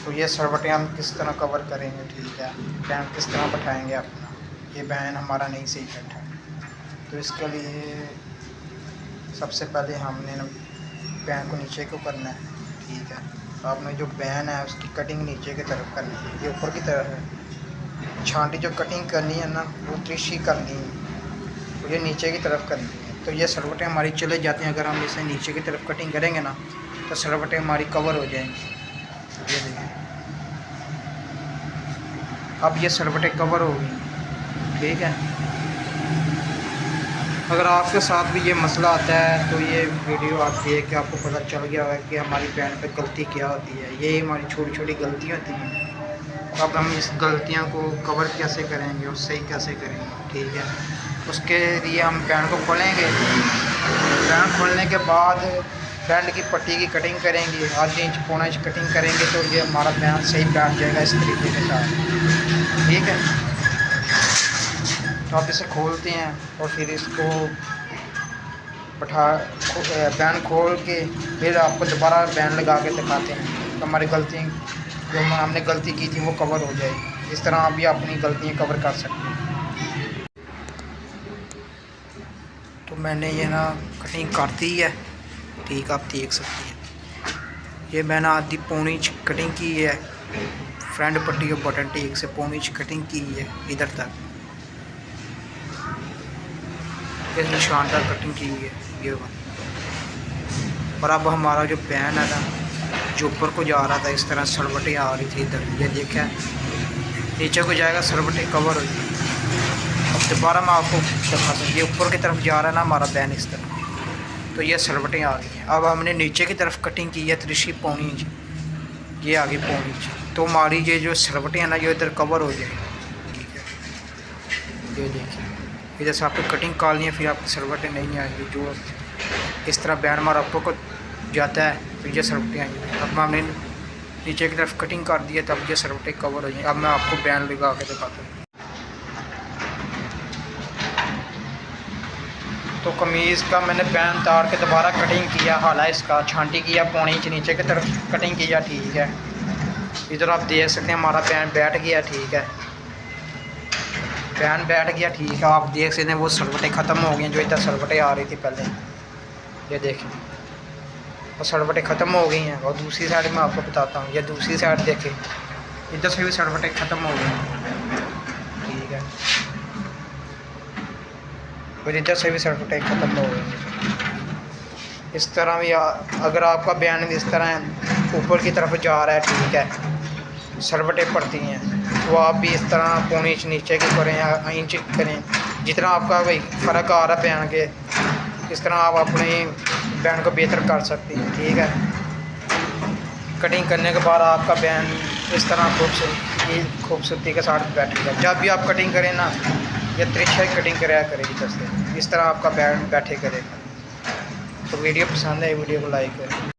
तो ये सरवटें हम किस तरह कवर करेंगे, ठीक है, बैन किस तरह बैठाएंगे अपना, ये बैन हमारा नहीं सही बैठा। तो इसके लिए सबसे पहले हमने बैन को नीचे को करना है, ठीक है। तो आपने जो बैन है उसकी कटिंग नीचे की तरफ करनी है, ये ऊपर की तरफ है। छांटी जो कटिंग करनी है ना वो तिरछी करनी है, तो ये नीचे की तरफ करनी है। तो ये सरवटें हमारी चले जाती हैं, अगर हम इसे नीचे की तरफ कटिंग करेंगे ना तो सरवटें हमारी कवर हो जाएंगी। ये देखिए, अब ये सरवटें कवर हो गई, ठीक है। अगर आपके साथ भी ये मसला आता है तो ये वीडियो आप देख के आपको पता चल गया है कि हमारी बैन पे गलती क्या होती है। ये हमारी छोटी छोटी गलतियाँ होती हैं। तो अब हम इस गलतियों को कवर कैसे करेंगे और सही कैसे करेंगे, ठीक है। उसके लिए हम बैन को खोलेंगे। बैन खोलने के बाद फ्रंट की पट्टी की कटिंग करेंगे, आधे इंच पौना इंच कटिंग करेंगे, तो ये हमारा बैन सही बैठ जाएगा इस तरीके के साथ, ठीक है। तो आप इसे खोलते हैं और फिर इसको बैन खोल के फिर आपको दोबारा बैन लगा के दिखाते हैं, तो हमारी गलती जो हमने गलती की थी वो कवर हो जाएगी। इस तरह आप भी अपनी गलतियाँ कवर कर सकते हैं। तो मैंने ये ना कटिंग कर दी है, ठीक, आप देख सकते हैं। ये मैंने आधी पौनी इंच कटिंग की है, फ्रंट पट्टी और बटन टेक से पौनी इंच कटिंग की है इधर तक, इसमें शानदार कटिंग की हुई है ये वाला। और अब हमारा जो बैन है ना जो ऊपर को जा रहा था इस तरह सरवटें आ रही थी इधर, ये देखा नीचे को जाएगा सरवटें कवर हो जाएगी। अब दोबारा मैं आपको दिखाता हूँ, ये ऊपर की तरफ जा रहा है ना हमारा बैन इस तरह, तो ये सरवटें आ गई हैं। अब हमने नीचे की तरफ कटिंग की है तिरछी पौनी इंच, ये आ गई पौनी इंच, तो हमारी ये जो सरवटें हैं ना जो इधर कवर हो जाएगी, ठीक है। ये देखिए इधर से आपको कटिंग काटनी है, फिर आपकी सरवटें नहीं आएंगी। जो इस तरह बैन हमारा ऊपर को जाता है तो ये सरवटें आएंगी। अब हमने नीचे की तरफ कटिंग कर दी है तब ये सरवटें कवर हो जाएंगी। अब मैं आपको बैन लगा के दिखाता हूँ। तो कमीज़ का मैंने बैन तार के दोबारा कटिंग किया, हाला इसका छांटी किया, पौनी इंच नीचे की तरफ कटिंग किया, ठीक है। इधर आप देख सकते हैं हमारा बैन बैठ गया, ठीक है, बैन बैठ गया, ठीक है। आप देख सकते हैं वो सरवटें ख़त्म हो गई हैं, जो इधर सरवटें आ रही थी पहले, ये देखें वो सरवटें ख़त्म हो गई हैं। और दूसरी साइड में आपको बताता हूँ, ये दूसरी साइड देखें, इधर से भी सरवटें ख़त्म हो गई हैं, ठीक है, फिर इधर से भी सरवटें ख़त्म हो गई हैं। इस तरह भी अगर आपका बैन इस तरह ऊपर की तरफ जा रहा है, ठीक है, सरवटें पड़ती हैं, तो आप भी इस तरह पौनी इंच नीचे की करें या इंच करें, जितना आपका कोई फ़र्क आ रहा है बैन के, इस तरह आप अपने बैन को बेहतर कर सकते हैं, ठीक है। कटिंग करने के बाद आपका बैन इस तरह खूबसूरती के साथ बैठेगा। जब भी आप कटिंग करें ना या तिरछा कटिंग कराया करेगी जैसे इस तरह आपका बैन बैठे करेगा। तो वीडियो पसंद है वीडियो को लाइक करें।